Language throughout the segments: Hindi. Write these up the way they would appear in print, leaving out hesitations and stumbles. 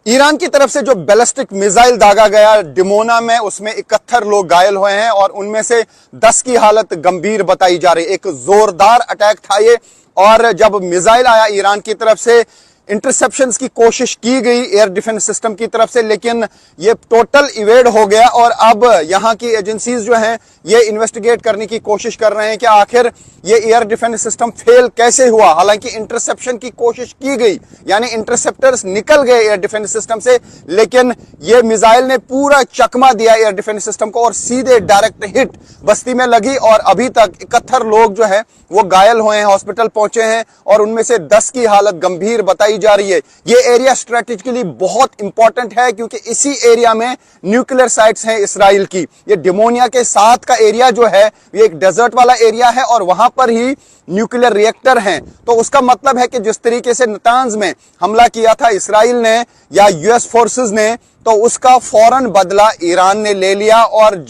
ईरान की तरफ से जो बैलिस्टिक मिसाइल दागा गया डिमोना में, उसमें 71 लोग घायल हुए हैं और उनमें से 10 की हालत गंभीर बताई जा रही है। एक जोरदार अटैक था ये, और जब मिसाइल आया ईरान की तरफ से इंटरसेप्शंस की कोशिश की गई एयर डिफेंस सिस्टम की तरफ से, लेकिन ये टोटल इवेड हो गया। और अब यहां की एजेंसीज जो हैं ये इन्वेस्टिगेट करने की कोशिश कर रहे हैं कि आखिर ये एयर डिफेंस सिस्टम फेल कैसे हुआ। हालांकि इंटरसेप्शन की कोशिश की गई, यानी इंटरसेप्टर्स निकल गए एयर डिफेंस सिस्टम से, लेकिन ये मिसाइल ने पूरा चकमा दिया एयर डिफेंस सिस्टम को और सीधे डायरेक्ट हिट बस्ती में लगी। और अभी तक 71 लोग जो है वो घायल हुए हैं, हॉस्पिटल पहुंचे हैं, और उनमें से 10 की हालत गंभीर बताई जा रही है। ये एरिया स्ट्रेटेजिकली बहुत इंपॉर्टेंट है क्योंकि इसी एरिया में न्यूक्लियर साइट्स हैं इसराइल की। ये डिमोनिया के साथ का एरिया जो है ये एक डेजर्ट वाला एरिया है और वहां पर ही न्यूक्लियर रिएक्टर हैं। तो उसका मतलब है कि जिस तरीके से नतांज में हमला किया था इसराइल ने या यूएस फोर्सेस ने, तो उसका फौरन बदला ईरान ने ले लिया। और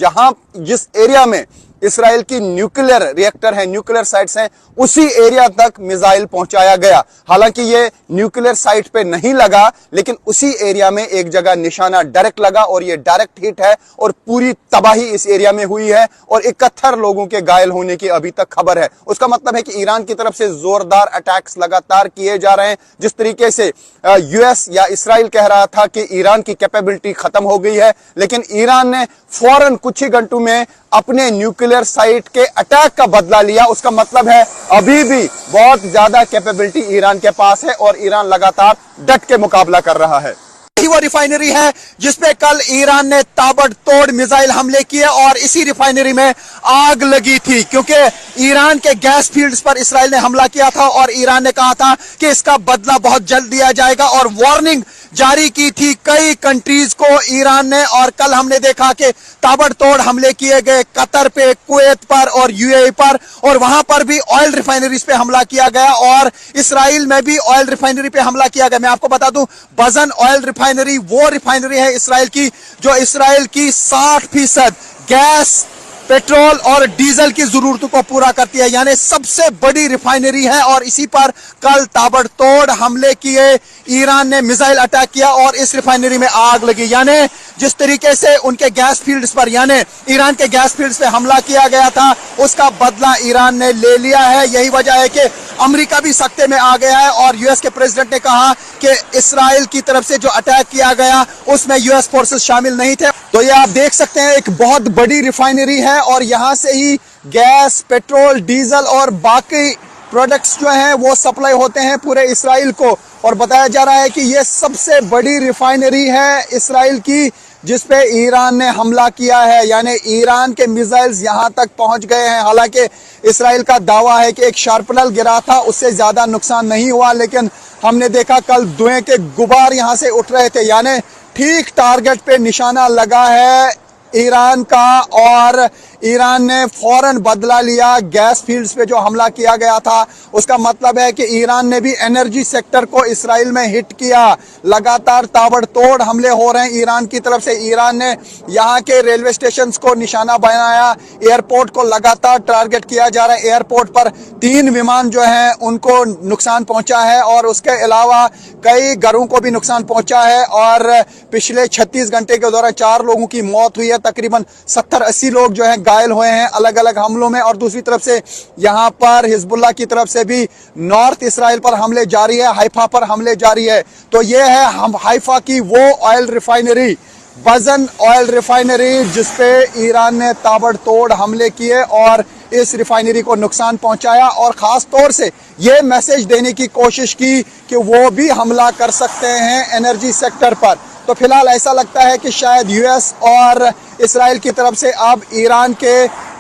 जिस एरिया में इसराइल की न्यूक्लियर रिएक्टर है, न्यूक्लियर साइट्स हैं, उसी एरिया तक मिसाइल पहुंचाया गया। हालांकि ये न्यूक्लियर साइट पे नहीं लगा, लेकिन उसी एरिया में एक जगह निशाना डायरेक्ट लगा और ये डायरेक्ट हिट है और पूरी तबाही इस एरिया में हुई है और 71 लोगों के घायल होने की अभी तक खबर है। उसका मतलब है कि ईरान की तरफ से जोरदार अटैक्स लगातार किए जा रहे हैं। जिस तरीके से यूएस या इसराइल कह रहा था कि ईरान की कैपेबिलिटी खत्म हो गई है, लेकिन ईरान ने फौरन कुछ ही घंटों में अपने न्यूक्लियर साइट के अटैक का बदला लिया। उसका मतलब है अभी भी बहुत ज्यादा कैपेबिलिटी ईरान के पास है और ईरान लगातार डट के मुकाबला कर रहा है। वो रिफाइनरी है जिसपे कल ईरान ने ताबड़तोड़ मिसाइल हमले किए और इसी रिफाइनरी में आग लगी थी, क्योंकि ईरान के गैस फील्ड्स पर इसराइल ने हमला किया था और ईरान ने कहा था कि इसका बदला बहुत जल्द दिया जाएगा और वार्निंग जारी की थी कई कंट्रीज को ईरान ने। और कल हमने देखा कि ताबड़तोड़ हमले किए गए कतर पे, कुवैत पर और यूएई पर, और वहां पर भी ऑयल रिफाइनरीज पे हमला किया गया और इसराइल में भी ऑयल रिफाइनरी पे हमला किया गया। मैं आपको बता दूं, बजन ऑयल रिफाइनरी वो रिफाइनरी है इसराइल की जो इसराइल की 60% गैस, पेट्रोल और डीजल की जरूरतों को पूरा करती है, यानी सबसे बड़ी रिफाइनरी है। और इसी पर कल ताबड़तोड़ हमले किए, ईरान ने मिसाइल अटैक किया और इस रिफाइनरी में आग लगी। यानी जिस तरीके से उनके गैस फील्ड्स पर, यानी ईरान के गैस फील्ड्स पे हमला किया गया था, उसका बदला ईरान ने ले लिया है। यही वजह है कि अमेरिका भी सख्ते में आ गया है और यूएस के प्रेसिडेंट ने कहा कि इसराइल की तरफ से जो अटैक किया गया उसमें यूएस फोर्सेस शामिल नहीं थे। तो ये आप देख सकते हैं एक बहुत बड़ी रिफाइनरी है और यहां से ही गैस, पेट्रोल, डीजल और बाकी प्रोडक्ट्स जो हैं वो सप्लाई होते हैं पूरे इसराइल को। और बताया जा रहा है कि ये सबसे बड़ी रिफाइनरी है इसराइल की जिस पे ईरान ने हमला किया है, यानी ईरान के मिसाइल्स यहां तक पहुंच गए हैं। हालांकि इसराइल का दावा है कि एक शार्पनर गिरा था, उससे ज्यादा नुकसान नहीं हुआ, लेकिन हमने देखा कल धुएं के गुबार यहां से उठ रहे थे, यानी ठीक टारगेट पे निशाना लगा है ईरान का। और ईरान ने फौरन बदला लिया गैस फील्ड्स पे जो हमला किया गया था। उसका मतलब है कि ईरान ने भी एनर्जी सेक्टर को इसराइल में हिट किया। लगातार ताबड़तोड़ हमले हो रहे हैं ईरान की तरफ से। ईरान ने यहाँ के रेलवे स्टेशंस को निशाना बनाया, एयरपोर्ट को लगातार टारगेट किया जा रहा है। एयरपोर्ट पर 3 विमान जो हैं उनको नुकसान पहुंचा है और उसके अलावा कई घरों को भी नुकसान पहुंचा है। और पिछले 36 घंटे के दौरान 4 लोगों की मौत हुई है, तकरीबन 70-80 लोग जो हैं घायल हुए हैं अलग अलग हमलों में। और दूसरी तरफ से यहाँ पर हिजबुल्लाह की तरफ से भी नॉर्थ इसराइल पर हमले जारी है, हाइफा पर हमले जारी है। तो ये है हम हाइफा की वो ऑयल रिफाइनरी, बजन ऑयल रिफाइनरी, जिसपे ईरान ने ताबड़तोड़ हमले किए और इस रिफाइनरी को नुकसान पहुंचाया और खास तौर से ये मैसेज देने की कोशिश की कि वो भी हमला कर सकते हैं एनर्जी सेक्टर पर। तो फिलहाल ऐसा लगता है कि शायद यूएस और इसराइल की तरफ से अब ईरान के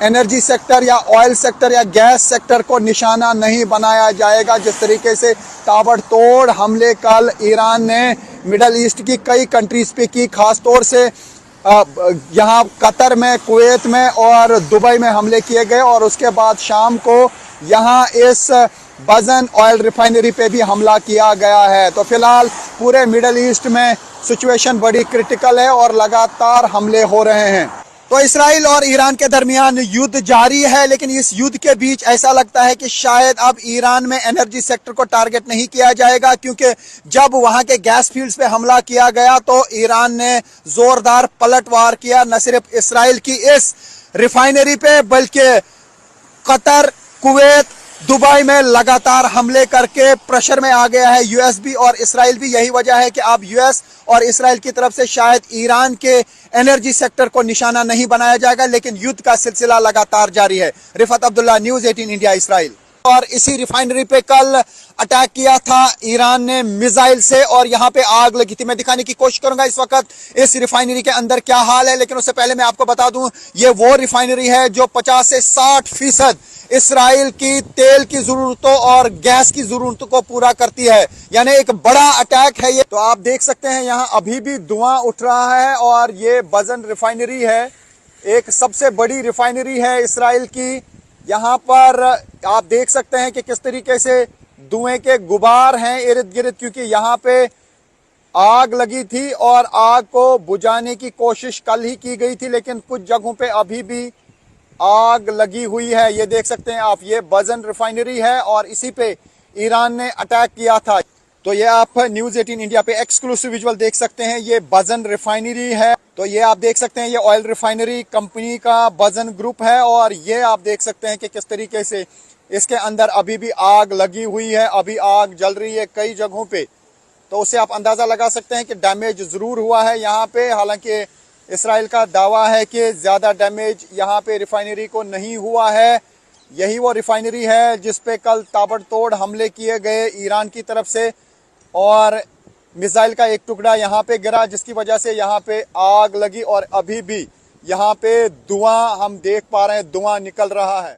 एनर्जी सेक्टर या ऑयल सेक्टर या गैस सेक्टर को निशाना नहीं बनाया जाएगा। जिस तरीके से ताबड़तोड़ हमले कल ईरान ने मिडल ईस्ट की कई कंट्रीज पे की, खास तौर से यहाँ कतर में, कुवैत में और दुबई में हमले किए गए और उसके बाद शाम को यहाँ इस बजन ऑयल रिफाइनरी पे भी हमला किया गया है। तो फिलहाल पूरे मिडल ईस्ट में सिचुएशन बड़ी क्रिटिकल है और लगातार हमले हो रहे हैं। तो इसराइल और ईरान के दरमियान युद्ध जारी है, लेकिन इस युद्ध के बीच ऐसा लगता है कि शायद अब ईरान में एनर्जी सेक्टर को टारगेट नहीं किया जाएगा, क्योंकि जब वहां के गैस फील्ड्स पे हमला किया गया तो ईरान ने जोरदार पलटवार किया, न सिर्फ इसराइल की इस रिफाइनरी पे बल्कि कतर, कुवैत, दुबई में लगातार हमले करके प्रेशर में आ गया है यूएस भी और इसराइल भी। यही वजह है कि अब यूएस और इसराइल की तरफ से शायद ईरान के एनर्जी सेक्टर को निशाना नहीं बनाया जाएगा, लेकिन युद्ध का सिलसिला लगातार जारी है। Rifat Abdullah, news 18 India, Israel. और इसी रिफाइनरी पे कल अटैक किया था ईरान ने मिसाइल से और यहां पे आग लगी थी। मैं दिखाने की कोशिश करूंगा इस वक्त इस रिफाइनरी के अंदर क्या हाल है, लेकिन उससे पहले मैं आपको बता दूं ये वो रिफाइनरी है जो 50 से 60% इसराइल की तेल की जरूरतों और गैस की जरूरतों को पूरा करती है, यानी एक बड़ा अटैक है ये। तो आप देख सकते हैं यहां अभी भी धुआं उठ रहा है और ये बजन रिफाइनरी है, एक सबसे बड़ी रिफाइनरी है इसराइल की। यहां पर आप देख सकते हैं कि किस तरीके से धुएं के गुबार हैं इर्द गिर्द, क्योंकि यहां पे आग लगी थी और आग को बुझाने की कोशिश कल ही की गई थी, लेकिन कुछ जगहों पे अभी भी आग लगी हुई है। ये देख सकते हैं आप, ये बजन रिफाइनरी है और इसी पे ईरान ने अटैक किया था। तो ये आप न्यूज़ 18 इंडिया पे एक्सक्लूसिव विजुअल देख सकते हैं, ये बजन रिफाइनरी है। तो ये आप देख सकते हैं ये ऑयल रिफाइनरी कंपनी का बजन ग्रुप है और ये आप देख सकते हैं कि किस तरीके से इसके अंदर अभी भी आग लगी हुई है, अभी आग जल रही है कई जगहों पे। तो उससे आप अंदाजा लगा सकते हैं कि डैमेज जरूर हुआ है यहाँ पे। हालांकि इसराइल का दावा है कि ज्यादा डैमेज यहाँ पे रिफाइनरी को नहीं हुआ है। यही वो रिफाइनरी है जिस पे कल ताबड़तोड़ हमले किए गए ईरान की तरफ से और मिसाइल का एक टुकड़ा यहाँ पे गिरा, जिसकी वजह से यहाँ पे आग लगी और अभी भी यहाँ पे धुआं हम देख पा रहे हैं, धुआं निकल रहा है।